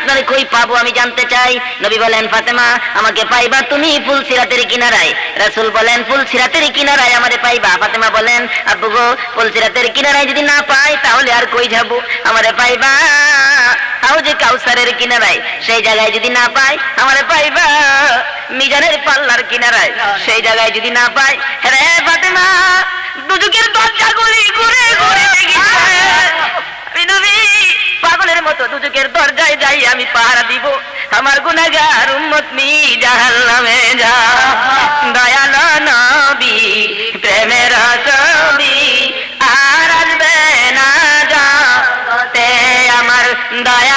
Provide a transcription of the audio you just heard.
আপনারে কই পাবো আমি জানতে চাই। নবী বলেন ফাতেমা আমাকে পাইবা তুমি ফুলসিরাতের কিনারায়। রাসূল বলেন ফুলসিরাতের কিনারায় আমারে পাইবা। ফাতেমা বলেন আব্বু গো ফুলসিরাতের কিনারায় যদি না পাই তাহলে আর কই যাব? আমারে পাইবা হাউজে কাউসারের কিনারায়, সেই জায়গায় যদি না পাই আমারে পাইবা মিজানের পাল্লার কিনারায়, সেই জায়গায় যদি না পাই। রে ফাতেমা দুজকের দরজাগুলি ঘুরে ঘুরে দেখেছে, আমি নবী পাগলের মতো দুজকের দরজায় যাই আমি পাহারা দিব। আমার গুনাহগার উম্মত নি জাহান্নামে যা। দয়াল নবী প্রেমের ছবি আর আসবে না জগতে আমার দয়া